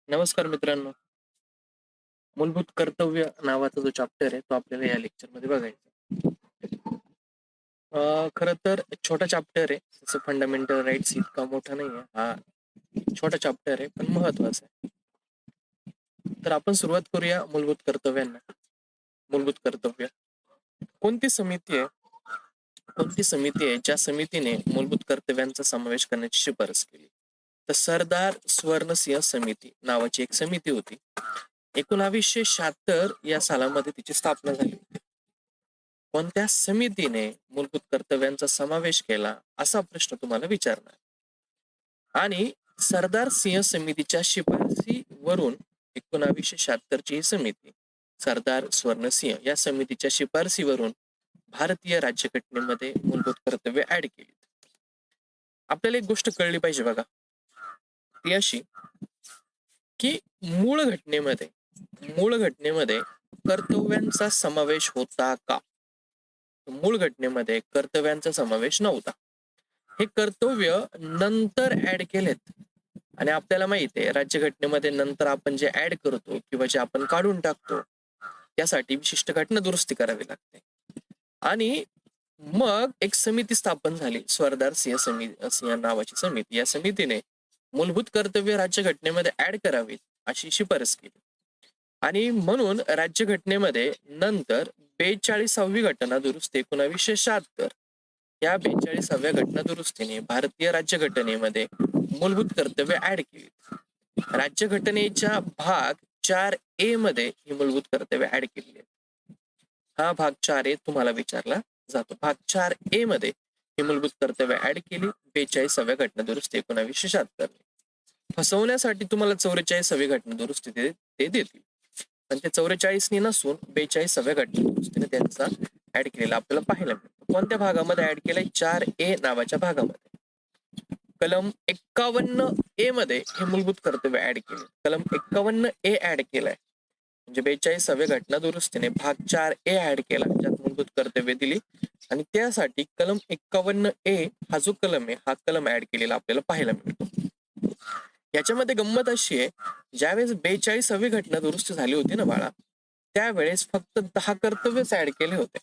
नमस्कार मित्रांनो. मूलभूत कर्तव्य नावाचा जो चॅप्टर आहे तो आपल्याला या लेक्चरमध्ये बघायचा. खरं तर एक छोटा चॅप्टर आहे. जसं फंडामेंटल राईट्स इतका मोठा नाहीये. हा छोटा चॅप्टर आहे पण महत्वाचा आहे. तर आपण सुरुवात करूया मूलभूत कर्तव्यांना. मूलभूत कर्तव्य कोणती समिती आहे? कोणती समिती आहे ज्या समितीने मूलभूत कर्तव्यांचा समावेश करण्याची शिफारस केली? तर सरदार स्वर्णसिंह समिती नावाची एक समिती होती. 1976 या सालामध्ये तिची स्थापना झाली होती. कोणत्या समितीने मूलभूत कर्तव्यांचा समावेश केला असा प्रश्न तुम्हाला विचारणार. आणि सरदार सिंह समितीच्या शिफारसीवरून 1976 ची ही समिती सरदार स्वर्णसिंह या समितीच्या शिफारसीवरून भारतीय राज्यघटनेमध्ये मूलभूत कर्तव्य ऍड केली. आपल्याला एक गोष्ट कळली पाहिजे बघा, ती अशी की मूळ घटनेमध्ये कर्तव्यांचा समावेश होता का? मूळ घटनेमध्ये कर्तव्यांचा समावेश नव्हता. हे कर्तव्य नंतर ऍड केलेत. आणि आपल्याला माहिती आहे राज्यघटनेमध्ये नंतर आपण जे ऍड करतो किंवा जे आपण काढून टाकतो त्यासाठी विशिष्ट घटना दुरुस्ती करावी लागते. आणि मग एक समिती स्थापन झाली, स्वरदार सिंह नावाची समिती. या समितीने मूलभूत कर्तव्य राज्यघटनेमध्ये ऍड करावीत अशी शिफारस केली. आणि म्हणून राज्यघटनेमध्ये नंतर 42वी घटना दुरुस्ती 1976 या 42व्या घटना दुरुस्तीने भारतीय राज्यघटनेमध्ये मूलभूत कर्तव्य ऍड केली. राज्यघटनेच्या भाग 4A मध्ये ही मूलभूत कर्तव्य ऍड केलेली आहेत. हा भाग 4A तुम्हाला विचारला जातो. भाग 4A मध्ये ही मूलभूत कर्तव्य ऍड केली 42व्या घटना दुरुस्ती 1976. फसवण्यासाठी तुम्हाला 44वी घटना दुरुस्ती ते देतील, पण ते 44नी नसून 42व्या घटना दुरुस्तीने त्यांचा ऍड केलेला आपल्याला पाहायला मिळतो. कोणत्या भागामध्ये ऍड केलंय? 4A नावाच्या भागामध्ये. कलम 51A मध्ये हे मूलभूत कर्तव्य ऍड केले. कलम 51A ऍड केलाय म्हणजे 42व्या घटना दुरुस्तीने भाग 4A ऍड केला, ज्यात मूलभूत कर्तव्य दिली. आणि त्यासाठी कलम 51A हा जो कलम आहे हा कलम ऍड केलेला आपल्याला पाहायला मिळतो. याच्यामध्ये गंमत अशी आहे, ज्यावेळेस 42वी घटना दुरुस्ती झाली होती ना बाळा, त्यावेळेस फक्त 10 कर्तव्यच ऍड केले होते.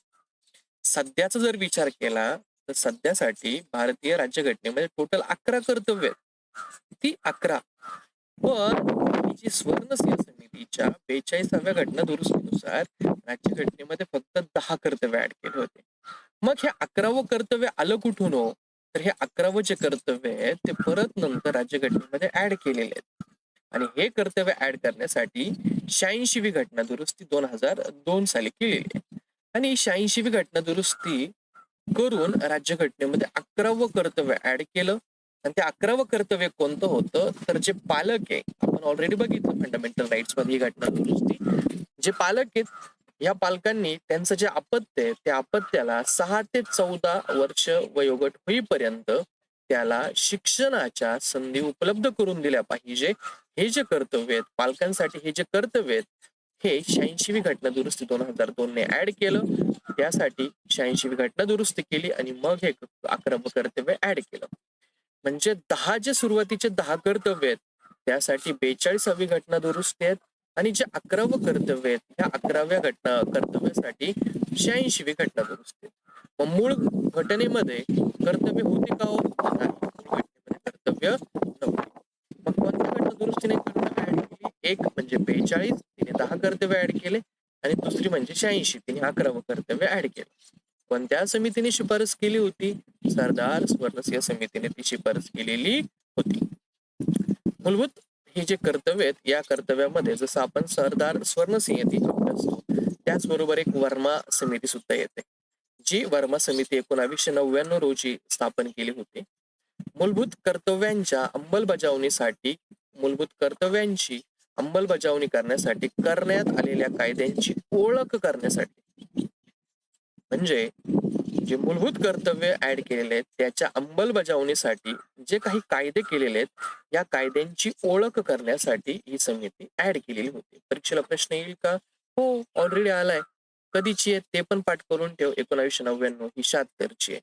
सध्याचा जर विचार केला तर सध्यासाठी भारतीय राज्यघटनेमध्ये टोटल 11 कर्तव्य आहेत. ती 11 पण जी स्वर्णसिंह समितीच्या 42व्या घटना दुरुस्तीनुसार राज्यघटनेमध्ये फक्त 10 कर्तव्य ऍड केले होते. मग हे 11वं कर्तव्य आलं कुठून हो? तर हे 11वं जे कर्तव्य आहे ते परत नंतर राज्यघटनेमध्ये ऍड केलेले आहेत. आणि हे कर्तव्य ऍड करण्यासाठी 86वी घटना दुरुस्ती 2002 साली केलेली आहे. आणि 86वी घटना दुरुस्ती करून राज्यघटनेमध्ये 11वं कर्तव्य ऍड केलं. आणि ते 11वं कर्तव्य कोणतं होतं? तर जे पालक आहे, आपण ऑलरेडी बघितलं फंडामेंटल राईट्स मध्ये ही घटना दुरुस्ती, जे पालक आहेत या पालकांनी त्यांचं जे अपत्य आहे त्या अपत्याला 6 ते 14 वर्ष वयोगट होईपर्यंत त्याला शिक्षणाच्या संधी उपलब्ध करून दिल्या पाहिजे. हे जे कर्तव्य आहेत पालकांसाठी, हे जे कर्तव्य आहेत हे 86वी घटना दुरुस्ती 2002 ने ऍड केलं. त्यासाठी 86वी घटना दुरुस्ती केली आणि मग हे 11वं कर्तव्य ऍड केलं. म्हणजे 10 जे सुरुवातीचे 10 कर्तव्य आहेत त्यासाठी 42वी घटना दुरुस्ती आहेत. आणि जे 11वं कर्तव्य आहेत त्या 11व्या कर्तव्यासाठी 86वी घटना दुरुस्ती आहेत. मग मूळ घटनेमध्ये कर्तव्य होते का हो? नाही, मूळ घटनेमध्ये कर्तव्य नव्हते. मग कोणत्या घटना दुरुस्तीने कर्तव्य ऍड केली? एक म्हणजे 42, तिने 10 कर्तव्य ऍड केले. आणि दुसरी म्हणजे 86, तिने 11वं कर्तव्य ऍड केलं. कोणत्या समितीने शिफारस केली होती? सरदार स्वर्णसिंह समितीने ती शिफारस केलेली होती. मूलभूत हे जे कर्तव्य आहेत या कर्तव्यामध्ये जसं आपण सरदार स्वर्णसिंह ती अभ्यासतो, त्याचबरोबर एक वर्मा समिती सुद्धा येते, जी वर्मा समिती 1999 रोजी स्थापन केली होती. मूलभूत कर्तव्यांच्या अंमलबजावणीसाठी मूलभूत कर्तव्यांची अंमलबजावणी करण्यासाठी करण्यात आलेल्या कायद्यांची ओळख करण्यासाठी, म्हणजे जे मूलभूत कर्तव्य ऍड केलेले आहेत त्याच्या अंमलबजावणीसाठी जे काही कायदे केलेले आहेत या कायद्यांची ओळख करण्यासाठी ही समिती ऍड केलेली होती. परीक्षेला प्रश्न येईल का? हो, ऑलरेडी आलाय. कधीची आहे ते पण पाठ करून ठेव. 1999 ही 76 ची आहे.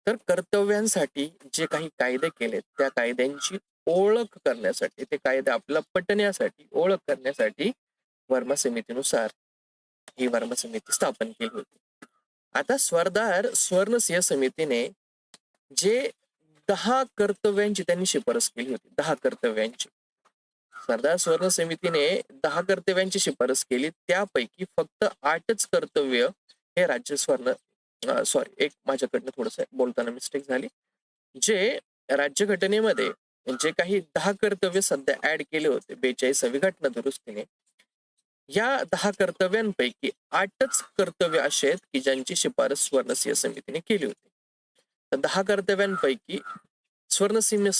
तर कर्तव्यांसाठी जे काही कायदे केलेत त्या कायद्यांची ओळख करण्यासाठी, ते कायदे आपल्याला पटण्यासाठी, ओळख करण्यासाठी वर्मा समितीनुसार ही वर्मा समिती स्थापन केली होती. आता सरदार स्वर्णसिंह समितीने जे 10 कर्तव्यांची त्यांनी शिफारस केली होती, 10 कर्तव्यांची. सरदार स्वर्ण समितीने 10 कर्तव्यांची शिफारस केली, त्यापैकी फक्त 8च कर्तव्य हे राज्य सॉरी, एक माझ्याकडनं थोडस बोलताना मिस्टेक झाली. जे राज्यघटनेमध्ये जे काही 10 कर्तव्य सध्या ऍड केले होते 42वी घटना दुरुस्तीने, या 10 कर्तव्यांपैकी 8च कर्तव्य असे आहेत की ज्यांची शिफारस स्वर्णसिंह समितीने केली होती. तर 10 कर्तव्यांपैकी स्वर्णसिंह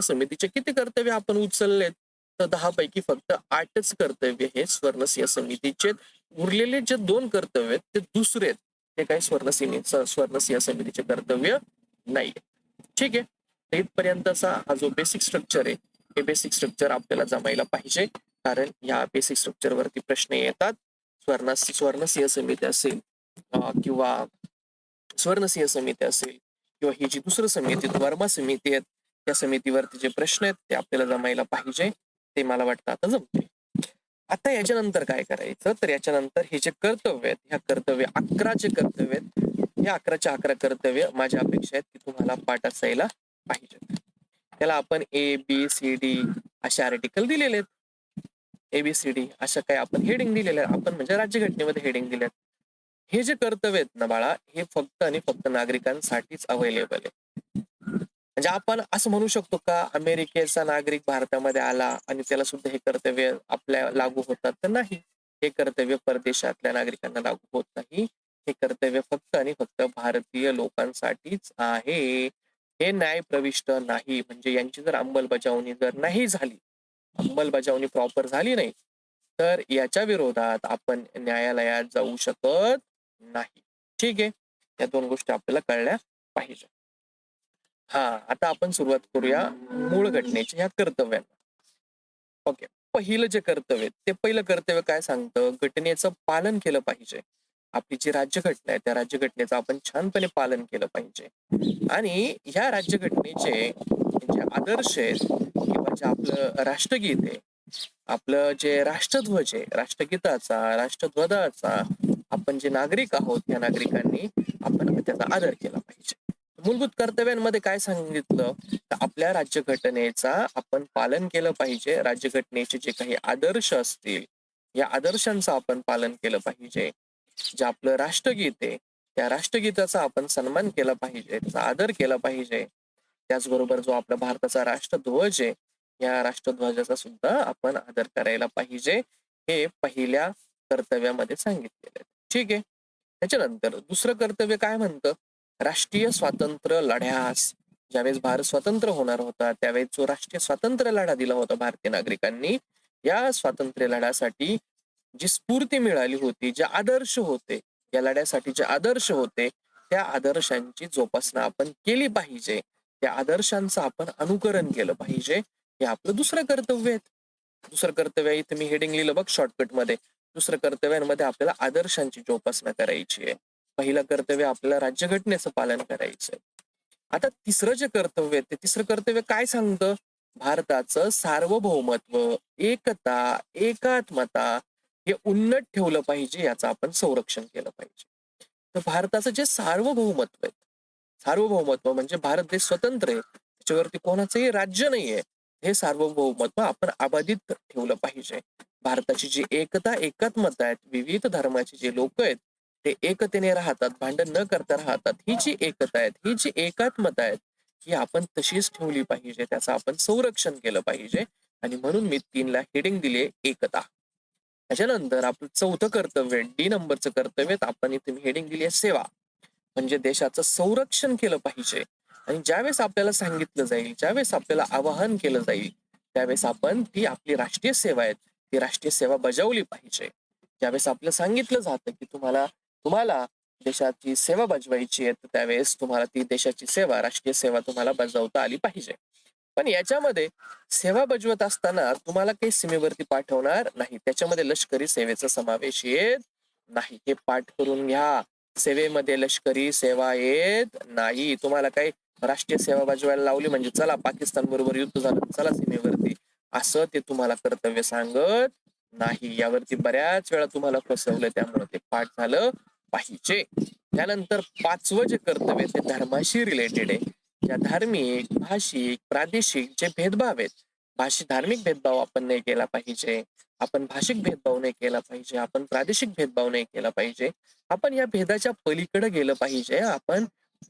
समितीचे किती कर्तव्य आपण उचललेत, तर 10 पैकी फक्त 8च कर्तव्य हे स्वर्णसिंह समितीचे. उरलेले जे 2 कर्तव्य आहेत ते दुसरे आहेत, ते काही स्वर्णसिंह समितीचे कर्तव्य नाही. ठीक आहे, तर इथपर्यंतचा हा जो बेसिक स्ट्रक्चर आहे, हे बेसिक स्ट्रक्चर आपल्याला जमायला पाहिजे, कारण या बेसिक स्ट्रक्चर वरती प्रश्न येतात. स्वर्णसिंह समिती असेल किंवा स्वर्णसिंह समिती असेल किंवा ही जी दुसरं समिती वर्मा समिती आहेत, त्या समितीवरती जे प्रश्न आहेत ते आपल्याला जमायला पाहिजे. ते मला वाटतं आता जमते. आता याच्यानंतर काय करायचं, तर याच्यानंतर हे जे कर्तव्य आहेत, ह्या कर्तव्य 11 जे कर्तव्य आहेत, हे 11च्या 11 कर्तव्य माझ्या अपेक्षा आहेत की तुम्हाला पाठ असायला पाहिजेत. त्याला आपण ABCD असे आर्टिकल दिलेले आहेत. ABCD अशा काही आपण हेडिंग दिलेल्या आहेत, आपण म्हणजे राज्यघटनेमध्ये हेडिंग दिले आहेत. हे जे कर्तव्य आहेत ना बाळा, हे फक्त आणि फक्त नागरिकांसाठीच अवेलेबल आहे. म्हणजे आपण असं म्हणू शकतो का अमेरिकेचा नागरिक भारतामध्ये आला आणि त्याला सुद्धा हे कर्तव्य आपल्या लागू होतात, तर नाही. हे कर्तव्य परदेशातल्या नागरिकांना लागू होत नाही. हे कर्तव्य फक्त आणि फक्त भारतीय लोकांसाठीच आहे. हे न्याय प्रविष्ट नाही. म्हणजे यांची जर अंमलबजावणी जर नाही झाली, अंमलबजावणी प्रॉपर झाली नाही, तर याच्या विरोधात आपण न्यायालयात जाऊ शकत नाही. ठीक आहे, या 2 गोष्टी आपल्याला कळल्या पाहिजे. हा, आता आपण सुरुवात करूया मूळ घटनेच्या ह्या कर्तव्यांना. ओके, पहिलं जे कर्तव्य, ते पहिलं कर्तव्य काय सांगतं, घटनेचं पालन केलं पाहिजे. आपली जी राज्यघटना आहे त्या राज्यघटनेचं आपण छानपणे पालन केलं पाहिजे. आणि ह्या राज्यघटनेचे जे आदर्श आहेत किंवा जे आपलं राष्ट्रगीत आहे, आपलं जे राष्ट्रध्वज आहे, राष्ट्रगीताचा, राष्ट्रध्वजाचा, आपण जे नागरिक आहोत या नागरिकांनी आपण त्याचा आदर केला पाहिजे. मूलभूत कर्तव्यांमध्ये काय सांगितलं, तर आपल्या राज्यघटनेचा आपण पालन केलं पाहिजे. राज्यघटनेचे जे काही आदर्श असतील, या आदर्शांचं आपण पालन केलं पाहिजे. जे आपलं राष्ट्रगीत आहे, त्या राष्ट्रगीताचा आपण सन्मान केला पाहिजे, त्याचा आदर केला पाहिजे. त्याचबरोबर जो आपला भारताचा राष्ट्रध्वज आहे, या राष्ट्रध्वजाचा सुद्धा आपण आदर करायला पाहिजे. हे पहिल्या कर्तव्यामध्ये सांगितलेलं आहे. ठीक आहे, त्याच्यानंतर दुसरं कर्तव्य काय म्हणतं, राष्ट्रीय स्वातंत्र्य लढ्यास, ज्यावेळेस भारत स्वतंत्र होणार होता त्यावेळेस जो राष्ट्रीय स्वातंत्र्य लढा दिला होता भारतीय नागरिकांनी, या स्वातंत्र्य लढ्यासाठी जी स्फूर्ती मिळाली होती, जे आदर्श होते, या लढ्यासाठी जे आदर्श होते, त्या आदर्शांची जोपासना आपण केली पाहिजे. त्या आदर्शांचं आपण अनुकरण केलं पाहिजे. हे आपलं दुसरं कर्तव्य आहे. दुसरं कर्तव्य इथे मी हेडिंग लिहिलं बघ शॉर्टकट मध्ये. दुसरं कर्तव्यांमध्ये आपल्याला आदर्शांची जोपासना करायची आहे. पहिलं कर्तव्य आपल्याला राज्यघटनेचं पालन करायचंय. आता तिसरं जे कर्तव्य आहे, ते तिसरं कर्तव्य काय सांगतं, भारताचं सार्वभौमत्व, एकता, एकात्मता हे उन्नत ठेवलं पाहिजे, याचं आपण संरक्षण केलं पाहिजे. तर भारताचं जे सार्वभौमत्व आहे, सार्वभौमत्व म्हणजे भारत देश स्वतंत्र आहे, त्याच्यावरती कोणाचंही राज्य नाहीये, हे सार्वभौमत्व आपण अबाधित ठेवलं पाहिजे. भारताची जी एकता, एकात्मता आहेत, विविध धर्माचे जे लोक आहेत ते एकतेने राहतात, भांडण न करता राहतात, ही जी एकता आहे, ही जी एकात्मता आहे, ही आपण तशीच ठेवली पाहिजे, त्याचं आपण संरक्षण केलं पाहिजे. आणि म्हणून मी 3ला हेडिंग दिले एकता. त्याच्यानंतर आपलं चौथं कर्तव्य, डी नंबरचं कर्तव्य, आपण इथे हेडिंग दिली आहे सेवा. म्हणजे देशाचं संरक्षण केलं पाहिजे. आणि ज्यावेळेस आपल्याला सांगितलं जाईल, ज्यावेळेस आपल्याला आवाहन केलं जाईल, त्यावेळेस आपण ती आपली राष्ट्रीय सेवा आहे, ती राष्ट्रीय सेवा बजावली पाहिजे. ज्यावेळेस आपलं सांगितलं जातं की तुम्हाला तुम्हाला देशाची सेवा बजवायची आहे, तर त्यावेळेस तुम्हाला ती देशाची सेवा, राष्ट्रीय सेवा तुम्हाला बजावता आली पाहिजे. पण याच्यामध्ये सेवा बजावत असताना तुम्हाला काही सीमेवरती पाठवणार नाही, त्याच्यामध्ये लष्करी सेवेचा समावेश येत नाही. हे पाठ करून घ्या. सेवेमध्ये लष्करी सेवा येत नाही. तुम्हाला काही राष्ट्रीय सेवा बजावायला लावली म्हणजे चला पाकिस्तान बरोबर युद्ध झालं, चला सीमेवरती, असं ते तुम्हाला कर्तव्य सांगत नाही. यावरती बऱ्याच वेळा तुम्हाला फसवलं, त्यामुळे ते पाठ झालं पाहिजे. त्यानंतर 5वं जे कर्तव्य ते धर्माशी रिलेटेड आहे. या धार्मिक, भाषिक, प्रादेशिक जे भेदभाव आहेत, धार्मिक भेदभाव आपण नाही केला पाहिजे, आपण भाषिक भेदभाव नाही केला पाहिजे, आपण प्रादेशिक भेदभाव नाही केला पाहिजे, आपण या भेदाच्या पलीकडे गेलं पाहिजे. आपण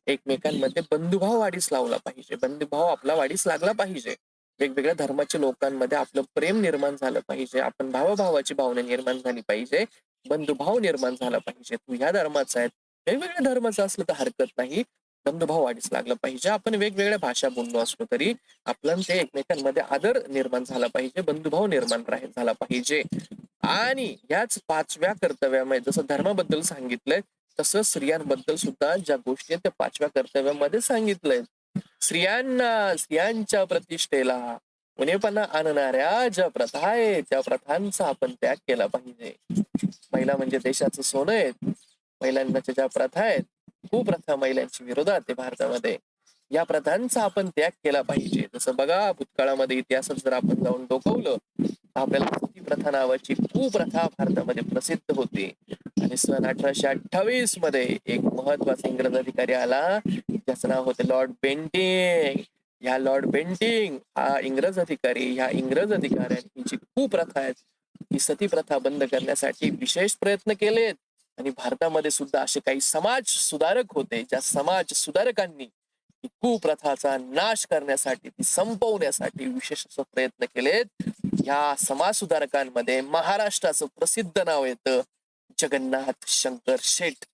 एकमेकांमध्ये बंधुभाव वाढीस लावला पाहिजे, बंधुभाव आपला वाढीस लागला पाहिजे. वेगवेगळ्या धर्माच्या लोकांमध्ये आपलं प्रेम निर्माण झालं पाहिजे, आपण भावाभावाची भावना निर्माण झाली पाहिजे, बंधुभाव निर्माण झाला पाहिजे. तू ह्या धर्माचा आहे, वेगवेगळ्या धर्माचं असलं तर हरकत नाही, बंधुभाव वाढीस लागला पाहिजे. आपण वेगवेगळ्या भाषा बोललो असलो तरी आपलं ते एकमेकांमध्ये आदर निर्माण झाला पाहिजे, बंधुभाव निर्माण झाला पाहिजे. आणि याच 5व्या कर्तव्यामध्ये जसं धर्माबद्दल सांगितलंय, तसं स्त्रियांबद्दल सुद्धा ज्या गोष्टी आहेत त्या 5व्या कर्तव्यामध्ये सांगितलंय. स्त्रियांच्या प्रतिष्ठेला उणेपणा आणणाऱ्या ज्या प्रथा आहेत त्या प्रथांचा आपण त्याग केला पाहिजे. महिला म्हणजे देशाचं सोनं आहे. महिलांच्या ज्या प्रथा आहेत, कुप्रथा महिलांच्या विरोधात आहे भारतामध्ये, या प्रथांचा आपण त्याग केला पाहिजे. जसं बघा, भूतकाळामध्ये इतिहासात जर आपण जाऊन डोकवलं, आपल्याला सती प्रथा नावाची कुप्रथा भारतामध्ये प्रसिद्ध होती. आणि सन 1828 मध्ये एक महत्वाचा इंग्रज अधिकारी आला, ज्याचं नाव होते लॉर्ड बेंटिंग. ह्या लॉर्ड बेंटिंग हा इंग्रज अधिकारी, ह्या इंग्रज अधिकाऱ्यांनी ही जी कुप्रथा आहे, ही सती प्रथा बंद करण्यासाठी विशेष प्रयत्न केलेत. आणि भारतामध्ये सुद्धा असे काही समाज सुधारक होते, ज्या समाज सुधारकांनी ही कुप्रथाचा नाश करण्यासाठी, ती संपवण्यासाठी विशेष प्रयत्न केलेत. या समाज सुधारकांमध्ये महाराष्ट्राचं प्रसिद्ध नाव येतं, जगन्नाथ शंकर शेठ.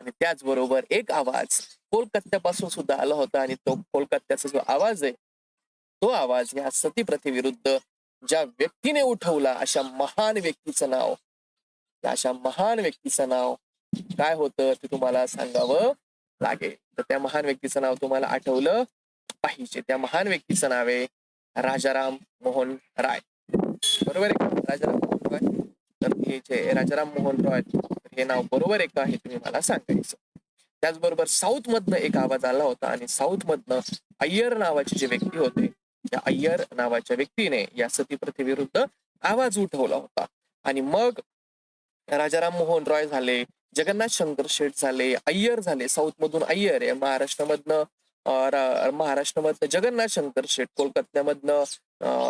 आणि त्याचबरोबर एक आवाज कोलकात्यापासून सुद्धा आला होता, आणि तो कोलकात्याचा जो आवाज आहे, तो आवाज या सती प्रथेविरुद्ध ज्या व्यक्तीने उठवला, अशा महान व्यक्तीचं नाव, अशा महान व्यक्तीचं नाव काय होतं ते तुम्हाला सांगावं लागेल. तर त्या महान व्यक्तीचं नाव तुम्हाला आठवलं पाहिजे. त्या महान व्यक्तीचं नाव आहे राजाराम मोहन राय. बरोबर आहे का? राजाराम मोहन रॉय. तर हे जे राजाराम मोहन रॉय, हे नाव बरोबर आहे का हे तुम्ही मला सांगायचं. त्याचबरोबर साऊथ मधनं एक आवाज आला होता, आणि साऊथ मधनं अय्यर नावाचे जे व्यक्ती होते, त्या अय्यर नावाच्या व्यक्तीने या सती प्रथेविरुद्ध आवाज उठवला होता. आणि मग राजाराम मोहन रॉय झाले, जगन्नाथ शंकर शेठ झाले, अय्यर झाले. साऊथ मधून अय्यर आहे, महाराष्ट्रामधनं जगन्नाथ शंकर शेठ, कोलकात्यामधनं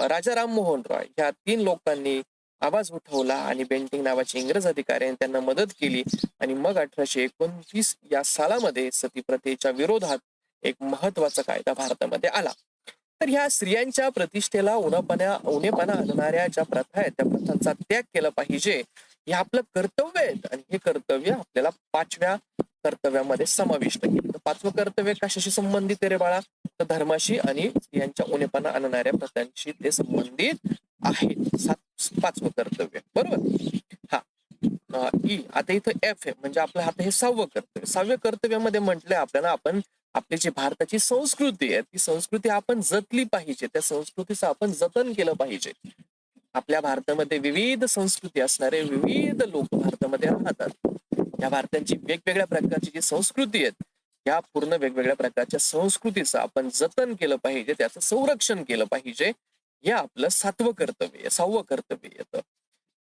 राजाराम मोहन रॉय, ह्या 3 लोकांनी आवाज उठवला. आणि बेंटिंग नावाचे इंग्रज अधिकाऱ्यांनी त्यांना मदत केली. आणि मग 1829 या सालामध्ये सती प्रथेच्या विरोधात एक महत्वाचा कायदा भारतामध्ये आला. तर ह्या स्त्रियांच्या प्रतिष्ठेला उणेपणा आणणाऱ्या ज्या प्रथा आहेत, त्या प्रथांचा त्याग केला पाहिजे, हे आपलं कर्तव्य आहे. आणि हे कर्तव्य आपल्याला 5व्या कर्तव्यामध्ये समाविष्ट केलं. तर 5वं कर्तव्य कशाशी संबंधित आहे रे बाळा? तर धर्माशी आणि स्त्रियांच्या उणेपणा आणणाऱ्या प्रथांशी ते संबंधित आहे. 5वं कर्तव्य, बरोबर. हा. आता इथं एफ आहे, म्हणजे आपलं आता हे 6वं कर्तव्य. 6व्या कर्तव्यामध्ये म्हटलंय आपल्याला, आपण आपली जी भारताची संस्कृती आहे, ती संस्कृती आपण जपली पाहिजे, त्या संस्कृतीचं आपण जतन केलं पाहिजे. आपल्या भारतामध्ये विविध संस्कृती असणारे विविध लोक भारतामध्ये राहतात. या भारताची वेगवेगळ्या प्रकारची जी संस्कृती आहेत, या पूर्ण वेगवेगळ्या प्रकारच्या संस्कृतीचं आपण जतन केलं पाहिजे, त्याचं संरक्षण केलं पाहिजे. हे आपलं 7वं कर्तव्य, 6वं कर्तव्य येतं.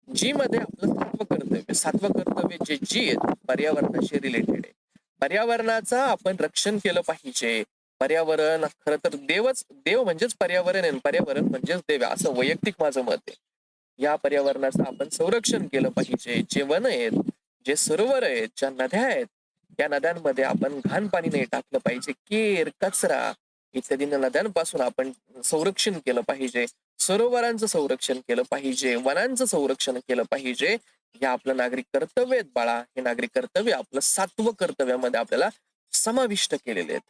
जी मध्ये आपलं 7वं कर्तव्य जे जी आहे, पर्यावरणाशी रिलेटेड आहे. पर्यावरणाचा आपण रक्षण केलं पाहिजे. पर्यावरण खरं तर देव म्हणजेच पर्यावरण आहे, पर्यावरण म्हणजेच देव, असं वैयक्तिक माझं मत आहे. या पर्यावरणाचं आपण संरक्षण केलं पाहिजे. जे वन आहेत, जे सरोवर आहेत, ज्या नद्या आहेत, या नद्यांमध्ये आपण घाण पाणी नाही टाकलं पाहिजे. केर, कचरा इत्यादी नद्यांपासून आपण संरक्षण केलं पाहिजे. सरोवरांचं संरक्षण केलं पाहिजे, वनांचं संरक्षण केलं पाहिजे. हे आपलं नागरिक कर्तव्य आहेत बाळा. हे नागरिक कर्तव्य आपलं 7वं कर्तव्यामध्ये आपल्याला समाविष्ट केलेले आहेत.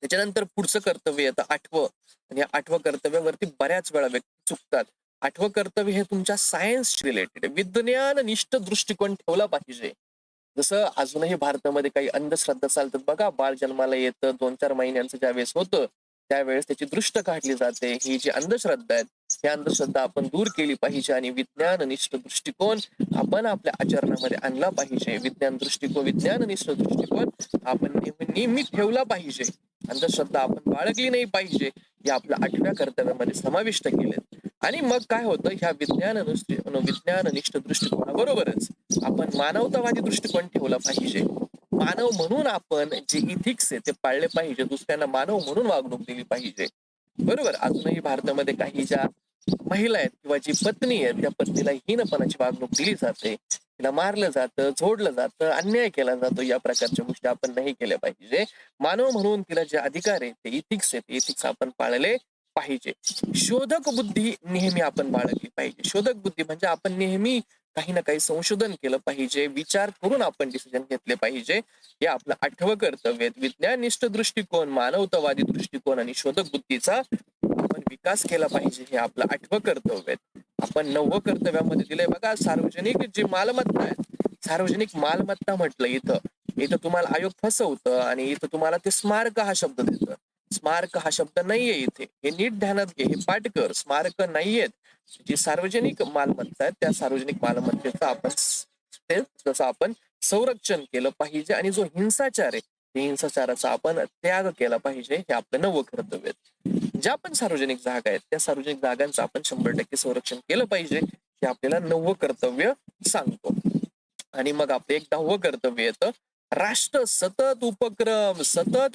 त्याच्यानंतर पुढचं कर्तव्य येतं 8वं. आणि या 8वं कर्तव्यावरती बऱ्याच वेळा व्यक्ती चुकतात. 8वं कर्तव्य हे तुमच्या सायन्स रिलेटेड आहे. विज्ञाननिष्ठ दृष्टिकोन ठेवला पाहिजे. जसं अजूनही भारतामध्ये काही अंधश्रद्धा चालतात बघा. बाळ जन्माला येतं, 2-4 महिन्यांचं ज्यावेळेस होतं, त्यावेळेस त्याची दृष्ट काढली जाते. ही जी अंधश्रद्धा आहेत, ही अंधश्रद्धा आपण दूर केली पाहिजे आणि विज्ञाननिष्ठ दृष्टिकोन आपण आपल्या आचरणामध्ये आणला पाहिजे. विज्ञाननिष्ठ दृष्टिकोन आपण नेहमी ठेवला पाहिजे. अंधश्रद्धा आपण बाळगली नाही पाहिजे, हे आपल्या 8व्या कर्तव्यामध्ये समाविष्ट केले. आणि मग काय होतं, ह्या विज्ञाननिष्ठ दृष्टिकोनाबरोबरच आपण मानवतावादी दृष्टिकोन ठेवला पाहिजे. मानव म्हणून आपण जे इथिक्स आहे ते पाळले पाहिजे. दुसऱ्यांना मानव म्हणून वागणूक दिली पाहिजे. बरोबर. अजूनही भारतामध्ये काही ज्या महिला आहेत किंवा जी पत्नी आहे त्या पत्नीला हीनपणाची वागणूक दिली जाते, तिला मारलं जातं, झोडलं जातं, अन्याय केला जातो. या प्रकारच्या गोष्टी आपण नाही केल्या पाहिजे. मानव म्हणून तिला जे अधिकार आहे ते इथिक्स आहेत, इथिक्स आपण पाळले पाहिजे. शोधक बुद्धी नेहमी आपण बाळगली पाहिजे. शोधक बुद्धी म्हणजे आपण नेहमी काही ना काही संशोधन केलं पाहिजे, विचार करून आपण डिसिजन घेतले पाहिजे. हे आपलं 8वं कर्तव्य. विज्ञाननिष्ठ दृष्टिकोन, मानवतावादी दृष्टिकोन आणि शोधक बुद्धीचा आपण विकास केला पाहिजे. हे आपलं 8वं कर्तव्य. आपण 9वं कर्तव्यामध्ये दिलंय बघा, सार्वजनिक जी मालमत्ता आहे. सार्वजनिक मालमत्ता म्हटलं इथं तुम्हाला आयोग फसवतं आणि इथं तुम्हाला ते स्मारक हा शब्द देतं. स्मारक हा शब्द नाहीये इथे, हे नीट ध्यानात घे, हे पाठ कर. स्मारक नाहीयेत. जी सार्वजनिक मालमत्ता आहे त्या सार्वजनिक मालमत्तेचं आपण संरक्षण केलं पाहिजे आणि जो हिंसाचार आहे त्या हिंसाचाराचा आपण त्याग केला पाहिजे. हे आपलं 9वं कर्तव्य. ज्या पण सार्वजनिक जागा आहेत त्या सार्वजनिक जागांचं आपण 100% संरक्षण केलं पाहिजे. हे आपल्याला 9वं कर्तव्य सांगतो. आणि मग आपलं एक 10वं कर्तव्य येतं, राष्ट्र सतत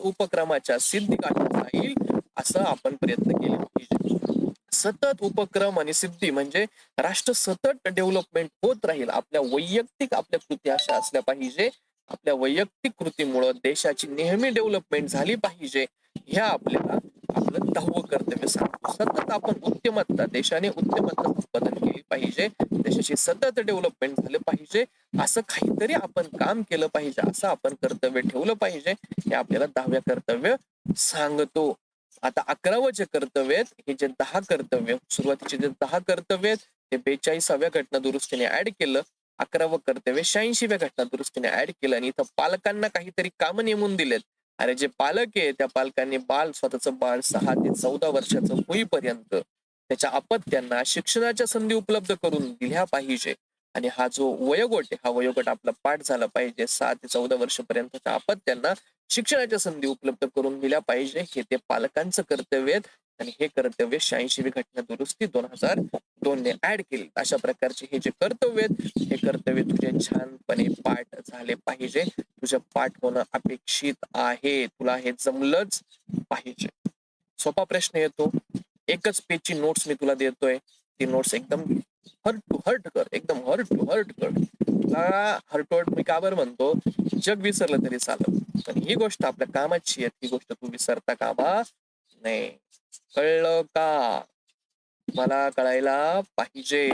उपक्रमाच्या सिद्धी गाठत राहील असं आपण प्रयत्न केले पाहिजे. सतत उपक्रम आणि सिद्धी म्हणजे राष्ट्र सतत डेव्हलपमेंट होत राहील. आपल्या कृती अशा असल्या पाहिजे, आपल्या वैयक्तिक कृतीमुळे देशाची नेहमी डेव्हलपमेंट झाली पाहिजे. ह्या आपल्याला आपलं 10वं कर्तव्य सांगतो. सतत आपण देशाने उत्तमत्ता संपादन केली पाहिजे, देशाची सतत डेव्हलपमेंट झालं पाहिजे, असं काहीतरी आपण काम केलं पाहिजे, असं आपण कर्तव्य ठेवलं पाहिजे. हे आपल्याला 10व्या कर्तव्य सांगतो. आता 11वं जे कर्तव्य आहेत, हे जे 10 कर्तव्य सुरुवातीचे जे 10 कर्तव्य आहेत ते 42व्या घटना दुरुस्तीने ऍड केलं. 11वं कर्तव्य 86व्या घटना दुरुस्तीने ऍड केलं आणि इथं पालकांना काहीतरी काम नेमून दिलेत. अरे जे पालक आहे त्या पालकांनी स्वतःचं बाळ 6 ते 14 वर्षाचं होईपर्यंत त्याच्या अपत्यांना शिक्षणाच्या संधी उपलब्ध करून दिल्या पाहिजे. आणि हा जो वयोगट आहे, हा वयोगट आपला पाठ झाला पाहिजे. 6 ते 14 वर्षापर्यंतच्या अपत्यांना शिक्षणाच्या संधी उपलब्ध करून दिल्या पाहिजे. हे ते पालकांचं कर्तव्य आहे आणि हे कर्तव्य 86वी घटना दुरुस्ती 2002 ने ऍड केली. अशा प्रकारचे हे जे कर्तव्य आहेत, हे कर्तव्य तुझे छानपणे पाठ झाले पाहिजे. तुझं पाठ होणं अपेक्षित आहे. तुला हे जमलंच पाहिजे. सोपा प्रश्न येतो. एकच पेजची नोट्स मी तुला देतोय. ती नोट्स एकदम हर्ट टू हर्ट कर, एकदम हर्ट टू हर्ट कर. हर्ट मी का बरं म्हणतो, जग विसरलं तरी चालेल पण ही गोष्ट आपल्या कामाची आहे, ही गोष्ट तू विसरता कामा नाही. कळलं का? मला कळायला पाहिजे.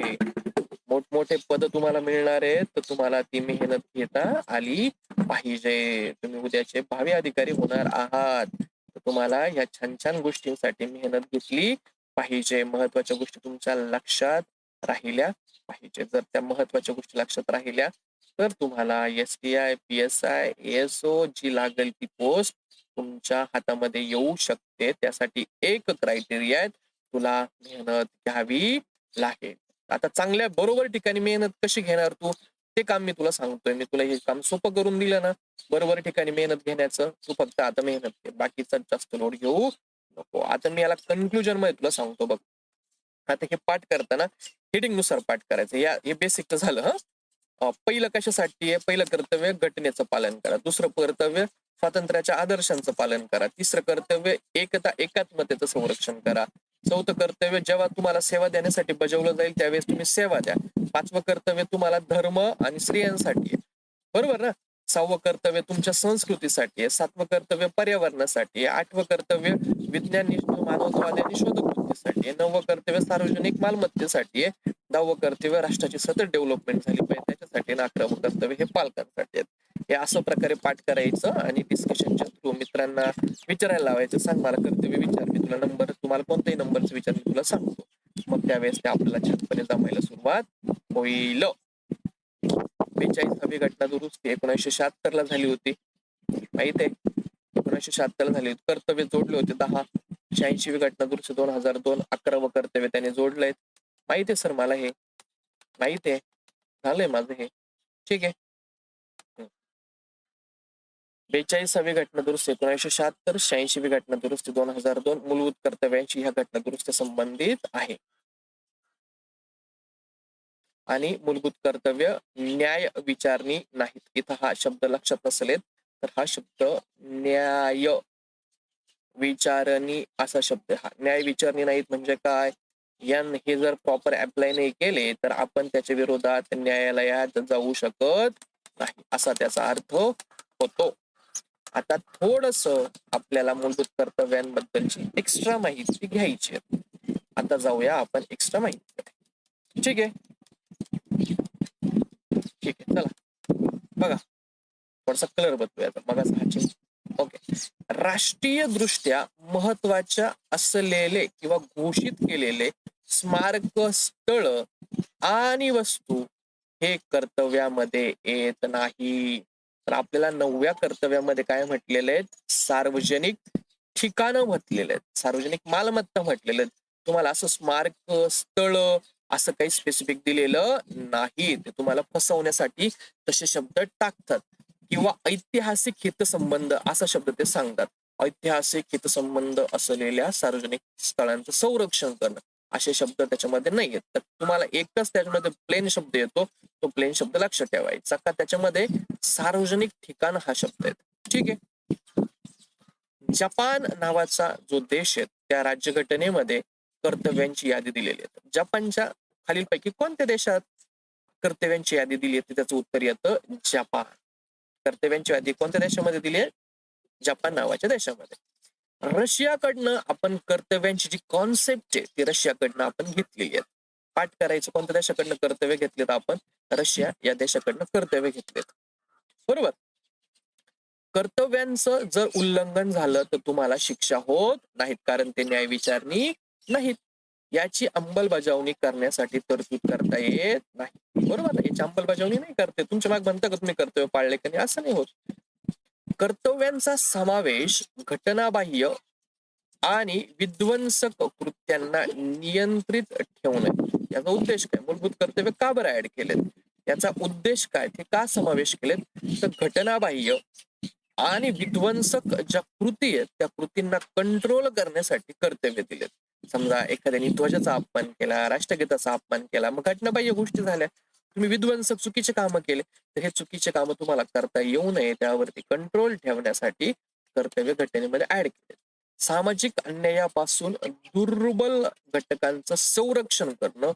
मोठमोठे पद तुम्हाला मिळणार आहेत तर तुम्हाला ती मेहनत घेता आली पाहिजे. तुम्ही उद्याचे भावी अधिकारी होणार आहात तर तुम्हाला ह्या छान छान गोष्टींसाठी मेहनत घेतली पाहिजे. महत्वाच्या गोष्टी तुमच्या लक्षात राहिल्या पाहिजे. जर त्या महत्वाच्या गोष्टी लक्षात राहिल्या तर तुम्हाला STI, PSI, ASO जी लागेल ती पोस्ट तुमच्या हातामध्ये येऊ शकते. त्यासाठी एक क्रायटेरिया आहे, तुला मेहनत घ्यावी लागेल. आता चांगल्या बरोबर ठिकाणी मेहनत कशी घेणार तू, ते काम मी तुला सांगतोय. मी तुला हे काम सोपं करून दिलं ना, बरोबर ठिकाणी मेहनत घेण्याचं. तू फक्त आता मेहनत घे, बाकीचा जास्त लोड घेऊ नको. आता मी याला कन्क्लुजन मध्ये तुला सांगतो बघ. आता हे पाठ करताना हेडिंग नुसार पाठ करायचं. हे बेसिक झालं. पहिलं कशासाठी आहे? पहिलं कर्तव्य घटनेचं पालन करा. दुसरं कर्तव्य स्वातंत्र्याच्या आदर्शांचं पालन करा. तिसरं कर्तव्य एकात्मतेचं संरक्षण करा. चौथं कर्तव्य जेव्हा तुम्हाला सेवा देण्यासाठी बजावलं जाईल त्यावेळेस तुम्ही सेवा द्या. 5वं कर्तव्य तुम्हाला धर्म आणि स्त्रियांसाठी आहे. बरोबर ना? 6वं कर्तव्य तुमच्या संस्कृतीसाठी आहे. 7वं कर्तव्य पर्यावरणासाठी आहे. 8वं कर्तव्य विज्ञाननिष्ठ मानवतावादी आणि शोधक बुद्धीसाठी आहे. 9वं कर्तव्य सार्वजनिक मालमत्तेसाठी आहे. 10वं कर्तव्य राष्ट्राची सतत डेव्हलपमेंट झाली पाहिजे त्याच्यासाठी. 11वं कर्तव्य हे पालकांसाठी आहे. हे असं प्रकारे पाठ करायचं आणि डिस्कशनच्या थ्रू मित्रांना विचारायला लावायचं. सांग मला कर्तव्य विचार, मी तुला नंबर, तुम्हाला कोणत्याही नंबरचं विचार मी तुला सांगतो. मग त्यावेळेस ते आपल्याला छानपणे जमायला सुरुवात होईल. 42वी घटना दुरुस्ती 1976 ला झाली होती. माहित आहे? 1976 ला झाली होती. कर्तव्य जोडले होते 10. 86वी घटना दुरुस्ती 2002, 11वं कर्तव्य त्याने जोडलंय. माहिती आहे सर मला, हे माहिती आहे, झालंय माझं हे. ठीक आहे. 42वी घटना दुरुस्ती 1976, 86वी घटना दुरुस्ती 2002 मूलभूत कर्तव्यांची ह्या घटना दुरुस्ती संबंधित आहे. आणि मूलभूत कर्तव्य न्याय विचारणी नाहीत. इथं हा शब्द लक्षात नसेल तर हा शब्द न्याय विचारणी असा शब्द. हा न्याय विचारणी नाहीत म्हणजे काय, हे जर प्रॉपर अप्लाय नाही केले तर आपण त्याच्या विरोधात न्यायालयात जाऊ शकत नाही, असा त्याचा अर्थ होतो. आता थोडस आपल्याला मूलभूत कर्तव्यांबद्दलची एक्स्ट्रा माहिती घ्यायची आहे. आता जाऊया आपण एक्स्ट्रा माहिती. ठीक आहे, ठीक आहे, चला बघा, थोडासा कलर बदलूया मग ओके. राष्ट्रीय दृष्ट्या महत्वाच्या असलेले किंवा घोषित केलेले स्मारक स्थळ आणि वस्तू हे कर्तव्यामध्ये येत नाही. तर आपल्याला 9व्या कर्तव्यामध्ये काय म्हटलेले आहेत, सार्वजनिक ठिकाणं म्हटलेले आहेत, सार्वजनिक मालमत्ता म्हटलेले आहेत. तुम्हाला असं स्मारक स्थळ असं काही स्पेसिफिक दिलेलं नाही. ते तुम्हाला फसवण्यासाठी तसे शब्द टाकतात. किंवा ऐतिहासिक हितसंबंध असा शब्द ते सांगतात. ऐतिहासिक हितसंबंध असलेल्या सार्वजनिक स्थळांचं संरक्षण करणं असे शब्द त्याच्यामध्ये नाही आहेत. तर तुम्हाला एकच त्याच्यामध्ये प्लेन शब्द येतो, तो प्लेन शब्द लक्षात ठेवायचा का त्याच्यामध्ये सार्वजनिक ठिकाण हा शब्द आहे. ठीक आहे. जपान नावाचा जो देश आहे त्या राज्यघटनेमध्ये कर्तव्यांची यादी दिलेली आहे. जपानच्या खालीलपैकी कोणत्या देशात कर्तव्यांची यादी दिली आहे, त्याचं उत्तर येतं जपान. कर्तव्यांची यादी कोणत्या देशामध्ये दिली आहे, जपान नावाच्या देशामध्ये. रशियाकडनं आपण कर्तव्यांची जी कॉन्सेप्ट आहे ती रशियाकडनं आपण घेतलेली आहे. पाठ करायचं कोणत्या देशाकडनं कर्तव्य घेतलेत आपण, रशिया या देशाकडनं कर्तव्य घेतलेत. बरोबर. कर्तव्यांचं जर उल्लंघन झालं तर तुम्हाला शिक्षा होत नाहीत, कारण ते न्याय विचारणी नाहीत. याची अंमलबजावणी करण्यासाठी तरतूद करता येत नाही. बरोबर ना, याची अंमलबजावणी नाही करते. तुमच्या माग म्हणता का तुम्ही कर्तव्य पाळले का नाही, असं नाही होत. कर्तव्यांचा समावेश घटनाबाह्य आणि विध्वंसक कृत्यांना नियंत्रित ठेवणे याचा उद्देश काय, मूलभूत कर्तव्य का बरं ऍड केलेत, याचा उद्देश काय, ते का समावेश केलेत, तर घटनाबाह्य आणि विध्वंसक ज्या कृती आहेत त्या कृतींना कंट्रोल करण्यासाठी कर्तव्य दिलेत. समजा एखाद्याने ध्वजाचा अपमान केला, राष्ट्रगीताचा अपमान केला, मग घटनाबाह्य गोष्टी झाल्या. तुम्ही विध्वंसक चुकीचे कामं केले तर हे चुकीचे कामं तुम्हाला करता येऊ नये त्यावरती कंट्रोल ठेवण्यासाठी कर्तव्य घटनेमध्ये ऍड केले. सामाजिक अन्यायापासून दुर्बल घटकांचं संरक्षण करणं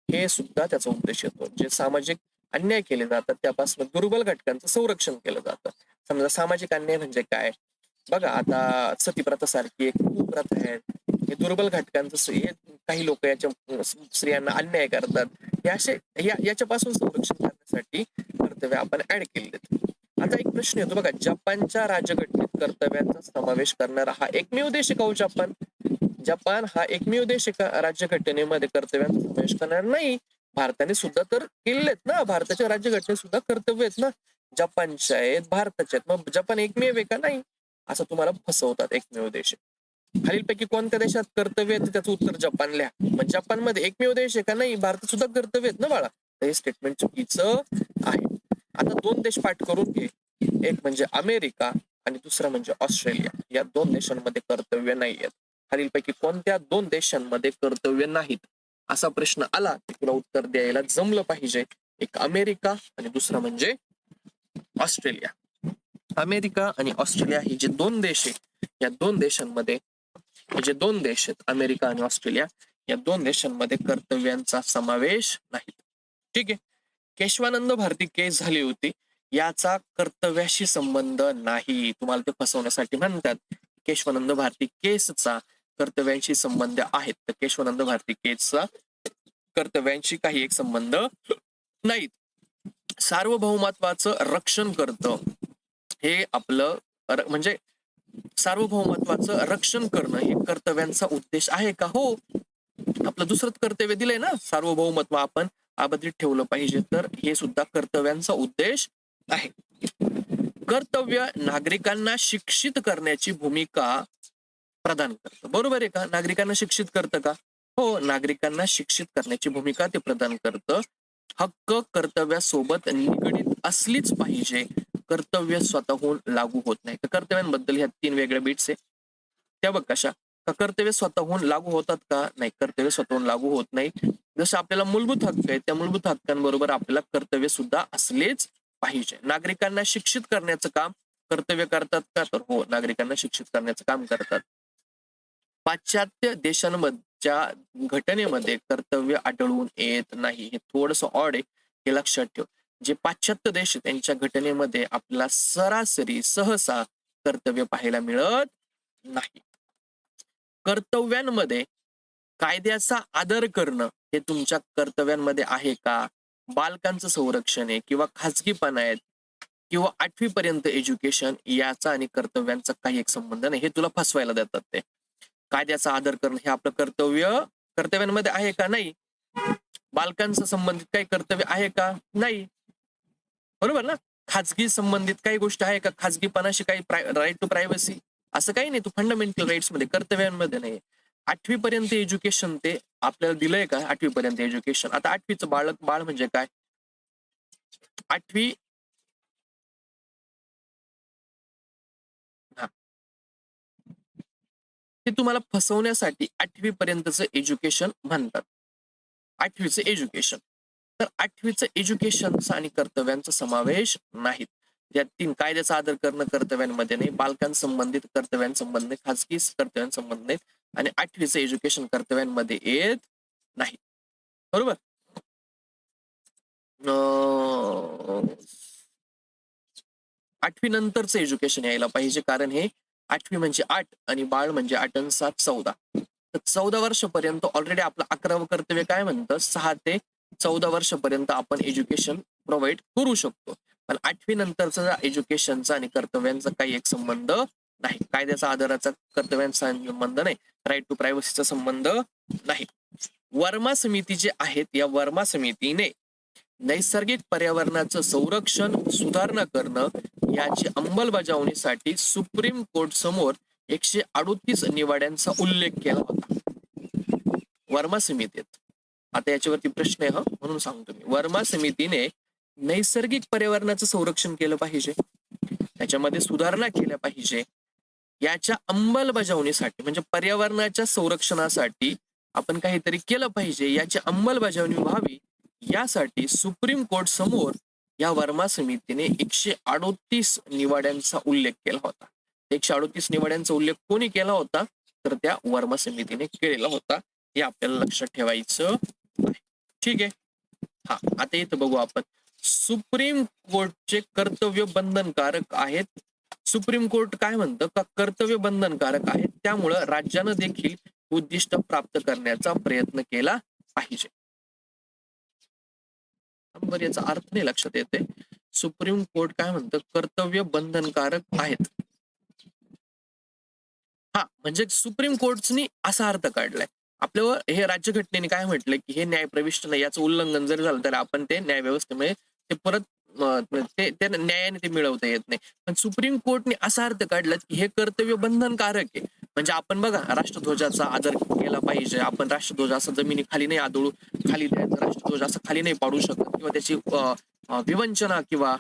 हे सुद्धा त्याचा उद्देश येतो. जे सामाजिक अन्याय केले जातात त्यापासून दुर्बल घटकांचं संरक्षण केलं जातं. समजा सामाजिक अन्याय म्हणजे काय, बघा आता सतीप्रथा सारखी एक कुप्रथा आहे, हे दुर्बल घटकांचं हे काही लोक याच्या स्त्रियांना अन्याय करतात, हे असे याच्यापासून संरक्षण करण्यासाठी कर्तव्य आपण ऍड केलेले. आता एक प्रश्न येतो बघा, जपानच्या राज्यघटनेत कर्तव्यांचा समावेश करणारा हा एकमेव देश आहे का हो जपान? जपान हा एकमेव देश आहे का राज्यघटनेमध्ये कर्तव्यांचा समावेश करणार नाही? भारताने सुद्धा तर केलेले आहेत ना, भारताच्या राज्यघटनेत सुद्धा कर्तव्य आहेत ना, जपानच्या आहेत, भारताच्या आहेत. मग जपान एकमेव आहे का? नाही, असं तुम्हाला फसवतात. एकमेव देश आहे. खालीलपैकी कोणत्या देशात कर्तव्य आहे त्याचं उत्तर जपान लिहा. मग जपानमध्ये एकमेव देश आहे का? नाही, भारतात सुद्धा कर्तव्य आहेत ना बाळा. हे स्टेटमेंट चुकीचं आहे. आता 2 देश पाठ करून घे, एक म्हणजे अमेरिका आणि दुसरा म्हणजे ऑस्ट्रेलिया. या 2 देशांमध्ये कर्तव्य नाही आहेत. खालीलपैकी कोणत्या 2 देशांमध्ये कर्तव्य नाहीत असा प्रश्न आला तर तुला उत्तर द्यायला जमलं पाहिजे. एक अमेरिका आणि दुसरा म्हणजे ऑस्ट्रेलिया. अमेरिका आणि ऑस्ट्रेलिया हे जे 2 देश आहेत, या 2 देशांमध्ये जे 2 देश आहेत अमेरिका आणि ऑस्ट्रेलिया, या 2 देशांमध्ये कर्तव्यांचा समावेश नाही. ठीक आहे. केशवानंद भारती केस झाली होती, याचा कर्तव्याशी संबंध नाही. तुम्हाला ते फसवण्यासाठी म्हणतात केशवानंद भारती केसचा कर्तव्यांशी संबंध आहेत, तर केशवानंद भारती केसचा कर्तव्यांशी काही एक संबंध नाहीत. सार्वभौमत्वाचं रक्षण करतं हे आपलं म्हणजे सार्वभौमत्वाचं रक्षण करणं हे कर्तव्यांचा उद्देश आहे का? हो. आपलं दुसरं कर्तव्य दिलंय ना, सार्वभौमत्व आपण अबाधित ठेवलं पाहिजे, तर हे सुद्धा कर्तव्यांचा उद्देश आहे. कर्तव्य नागरिकांना शिक्षित करण्याची भूमिका प्रदान करतं. बरोबर आहे का? नागरिकांना शिक्षित करतं का? हो, नागरिकांना शिक्षित करण्याची भूमिका ते प्रदान करतं. हक्क कर्तव्यासोबत निगडीत असलीच पाहिजे. कर्तव्य स्वतःहून लागू होत नाही. तर कर्तव्यांबद्दल ह्या 3 वेगळ्या बिट्स आहे. त्या बघ कशा? का कर्तव्य स्वतःहून लागू होतात का? नाही, कर्तव्य स्वतःहून लागू होत नाही. जसं आपल्याला मूलभूत हक्क आहेत, त्या मूलभूत हक्कांबरोबर आपल्याला कर्तव्य सुद्धा असलेच पाहिजे. नागरिकांना शिक्षित करण्याचं काम कर्तव्य करतात का? तर हो, नागरिकांना शिक्षित करण्याचं काम करतात. पाश्चात्य देशांमधच्या घटनेमध्ये कर्तव्य आढळून येत नाही. हे थोडंसं ऑड आहे, हे लक्षात ठेव. जे पाश्चात्य देश आहेत, त्यांच्या घटनेमध्ये आपल्याला सरासरी सहसा कर्तव्य पाहायला मिळत नाही. कर्तव्यांमध्ये कायद्याचा आदर करणं हे तुमच्या कर्तव्यांमध्ये आहे का? बालकांचं संरक्षण आहे किंवा खाजगीपणा आहे किंवा 8वी पर्यंत एज्युकेशन, याचा आणि कर्तव्यांचा काही एक संबंध नाही. हे तुला फसवायला देतात ते. कायद्याचा आदर करणं हे आपलं कर्तव्यांमध्ये आहे का? नाही. बालकांचं संबंधित काही कर्तव्य आहे का? नाही. बरोबर ना? खाजगी संबंधित काही गोष्ट आहे का? खाजगीपणाशी काही राईट टू प्रायव्हसी असं काही नाही. तू फंडामेंटल राईट्स मध्ये, कर्तव्यांमध्ये नाही. 8वी पर्यंत एज्युकेशन ते आपल्याला दिलंय का? 8वी पर्यंत एज्युकेशन. आता 8वीचं बाळ म्हणजे काय? 8वी, हा, ते तुम्हाला फसवण्यासाठी 8वी पर्यंतचं एज्युकेशन म्हणतात. 8वीचं एज्युकेशन. तर 8वीचं एज्युकेशनचा आणि कर्तव्यांचा समावेश नाहीत. या 3 कायद्याचा आदर करणं कर्तव्यांमध्ये नाही, बालकांसंबंधित कर्तव्यांसंबंध नाही, खाजगी कर्तव्यांसंबंध नाही, आणि 8वीचं एज्युकेशन कर्तव्यांमध्ये येत नाही. बरोबर? 8वी नंतरचं एज्युकेशन यायला पाहिजे, कारण हे 8वी म्हणजे 8 आणि बाळ म्हणजे 8 आणि 7 14. तर 14 वर्षापर्यंत ऑलरेडी आपलं 11वं कर्तव्य काय म्हणतं, 6 ते 14 वर्षापर्यंत आपण एज्युकेशन प्रोव्हाइड करू शकतो. पण 8वी नंतरचा एज्युकेशनचा आणि कर्तव्यांचा काही एक संबंध नाही. कायद्याचा आदराचा कर्तव्यांचा संबंध नाही, राईट टू प्रायव्हसीचा संबंध नाही. वर्मा समिती जे आहेत, या वर्मा समितीने नैसर्गिक पर्यावरणाचं संरक्षण सुधारणा करणं याची अंमलबजावणीसाठी सुप्रीम कोर्ट समोर 138 निवाड्यांचा उल्लेख केला होता. वर्मा समितीत आता याच्यावरती प्रश्न आहे, म्हणून सांगतो मी. वर्मा समितीने नैसर्गिक पर्यावरणाचं संरक्षण केलं पाहिजे, त्याच्यामध्ये सुधारणा केल्या पाहिजे, याच्या अंमलबजावणीसाठी म्हणजे पर्यावरणाच्या संरक्षणासाठी आपण काहीतरी केलं पाहिजे, याची अंमलबजावणी व्हावी, यासाठी सुप्रीम कोर्ट समोर या वर्मा समितीने 138 निवाड्यांचा उल्लेख केला होता. 138 निवाड्यांचा उल्लेख कोणी केला होता? तर त्या वर्मा समितीने केलेला होता. हे आपल्याला लक्षात ठेवायचं आहे. ठीक आहे. हा, आता इथं बघू आपण. सुप्रीम कोर्टचे कर्तव्य बंधनकारक आहेत. सुप्रीम कोर्ट काय म्हणतं का कर्तव्य बंधनकारक आहेत, त्यामुळं राज्यानं देखील उद्दिष्ट प्राप्त करण्याचा प्रयत्न केला पाहिजे. बरं, याचा अर्थ नाही लक्षात येते. सुप्रीम कोर्ट काय म्हणतं, कर्तव्य बंधनकारक आहेत. हा, म्हणजे सुप्रीम कोर्टनी असा अर्थ काढलाय. आपल्यावर हे राज्यघटनेने काय म्हटलंय की हे न्यायप्रविष्ट नाही, याचं उल्लंघन जर झालं तर आपण ते न्यायव्यवस्थेमध्ये ते परत ते न्यायाने ते मिळवता येत नाही. पण सुप्रीम कोर्टने असा अर्थ काढला की हे कर्तव्य बंधनकारक आहे. म्हणजे आपण बघा, राष्ट्रध्वजाचा आदर केला पाहिजे, आपण राष्ट्रध्वज असा जमिनीखाली नाही आदळू खाली द्यायचा, राष्ट्रध्वज असं खाली नाही पाडू शकत, किंवा त्याची विवंचना किंवा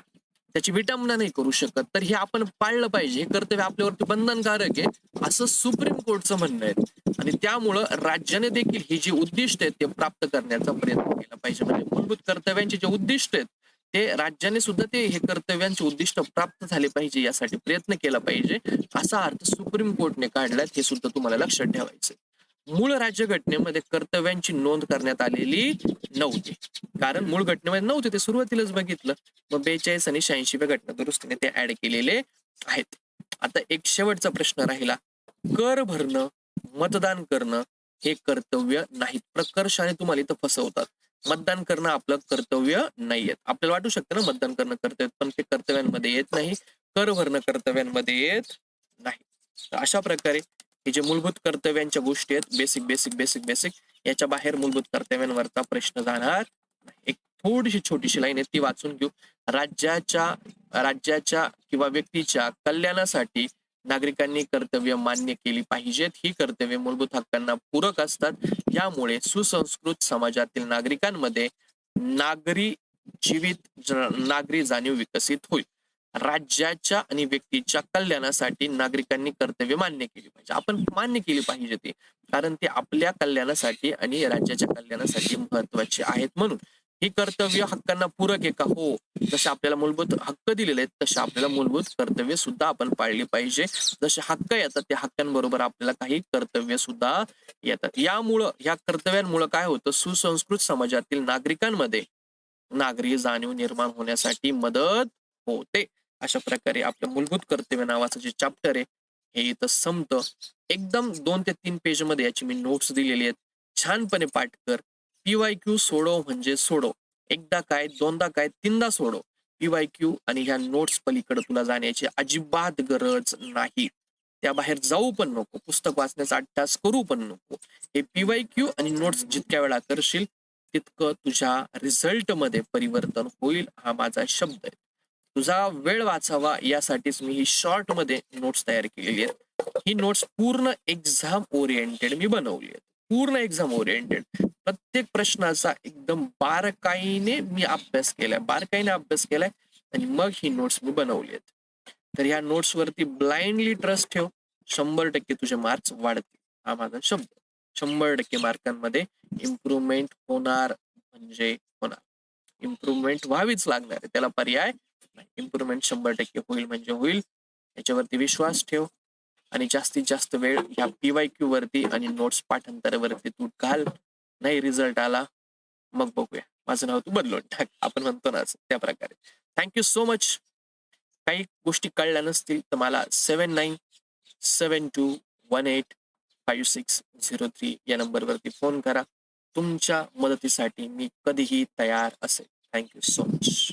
त्याची विटंबना नाही करू शकत. तर हे आपण पाळलं पाहिजे, हे कर्तव्य आपल्यावरती बंधनकारक आहे, असं सुप्रीम कोर्टचं म्हणणं आहे. आणि त्यामुळं राज्याने देखील ही जी उद्दिष्ट आहेत ते प्राप्त करण्याचा प्रयत्न केला पाहिजे. म्हणजे मूलभूत कर्तव्यांचे जे उद्दिष्ट आहेत ते राज्याने सुद्धा ते हे कर्तव्यांचे उद्दिष्ट प्राप्त झाले पाहिजे यासाठी प्रयत्न केला पाहिजे, असा अर्थ सुप्रीम कोर्टने काढलाय. हे सुद्धा तुम्हाला लक्षात ठेवायचं. मूळ राज्यघटनेमध्ये कर्तव्यांची नोंद करण्यात आलेली नव्हती, कारण मूळ घटनेमध्ये नव्हते, ते सुरुवातीलाच बघितलं. मग 42 आणि 86व्या घटना दुरुस्तीने ते ऍड केलेले आहेत. आता एक शेवटचा प्रश्न राहिला. कर भरणं, मतदान करणं हे कर्तव्य नाहीत. प्रकर्षाने तुम्हाला इथं फसवतात. मतदान करणं आपलं कर्तव्य नाहीये. आपल्याला वाटू शकतं ना मतदान करणं कर्तव्य, पण ते कर्तव्यांमध्ये येत नाही. कर भरणं कर्तव्यांमध्ये येत नाही. तर अशा प्रकारे हे जे मूलभूत कर्तव्यांच्या गोष्टी आहेत, बेसिक याच्या बाहेर मूलभूत कर्तव्यांवरचा प्रश्न जाणार नाही. एक थोडीशी छोटीशी लाईन आहे, ती वाचून घेऊ. राज्याच्या किंवा व्यक्तीच्या कल्याणासाठी नागरिकांनी कर्तव्य मान्य केली पाहिजेत. ही कर्तव्ये मूलभूत हक्कांना पूरक असतात. यामुळे सुसंस्कृत समाजातील नागरिकांमध्ये नागरी नागरी जाणीव विकसित होईल. राज्याच्या आणि व्यक्तीच्या कल्याणासाठी नागरिकांनी कर्तव्य मान्य केली पाहिजे. आपण मान्य केली पाहिजे ते, कारण ते आपल्या कल्याणासाठी आणि राज्याच्या कल्याणासाठी महत्वाचे आहेत. म्हणून ही कर्तव्य हक्कांना पूरक आहे का? हो. जसे आपल्याला मूलभूत हक्क दिलेले आहेत तसे आपल्याला मूलभूत कर्तव्य सुद्धा आपण पाळली पाहिजे. जसे हक्क येतात त्या हक्कांबरोबर आपल्याला काही कर्तव्य सुद्धा येतात. यामुळं ह्या कर्तव्यांमुळे काय होतं, सुसंस्कृत समाजातील नागरिकांमध्ये नागरी जाणीव निर्माण होण्यासाठी मदत होते. अशा प्रकारे आपलं मूलभूत कर्तव्य नावाचं जे चॅप्टर आहे हे इथं संपतं. एकदम 2 ते 3 पेज मध्ये याची मी नोट्स दिलेली आहेत. छानपणे पाठ कर. PYQ सोडव म्हणजे सोडव. एकदा काय, दोनदा काय, तीनदा सोडव. PYQ आणि ह्या नोट्स पलीकडे तुला जाण्याची अजिबात गरज नाही. त्या बाहेर जाऊ पण नको, पुस्तक वाचण्याचा अट्टास करू पण नको. हे PYQ आणि नोट्स जितक्या वेळा करशील तितकं तुझ्या रिझल्ट मध्ये परिवर्तन होईल. हा माझा शब्द आहे. तुझा वेळ वाचावा यासाठीच मी ही शॉर्ट मध्ये नोट्स तयार केलेली आहेत. ही नोट्स पूर्ण एक्झाम ओरिएंटेड मी बनवली आहे. पूर्ण एक्झाम ओरिएंटेड. प्रत्येक प्रश्नाचा एकदम बारकाईने अभ्यास केलाय आणि मग ही नोट्स मी बनवली आहेत. तर या नोट्स वरती ब्लाइंडली ट्रस्ट ठेव. 100% तुझे मार्क्स वाढतील. हा माझा शब्द. 100% मार्कांमध्ये इम्प्रुव्हमेंट होणार म्हणजे होणार. इम्प्रुव्हमेंट व्हावीच लागणार आहे, त्याला पर्याय नाही. इम्प्रुव्हमेंट 100% होईल म्हणजे होईल. याच्यावरती विश्वास ठेव आणि जास्तीत जास्त वेळ ह्या PYQ वरती आणि नोट्स पाठांतरावरती तू घाल. नाही रिझल्ट आला मग बघूया. माझं नाव तू बदलून टाक, आपण म्हणतो ना त्या प्रकारे. Thank you so much. काही गोष्टी कळल्या नसतील तर मला 7972185603 या नंबरवरती फोन करा. तुमच्या मदतीसाठी मी कधीही तयार असेल. Thank you so much.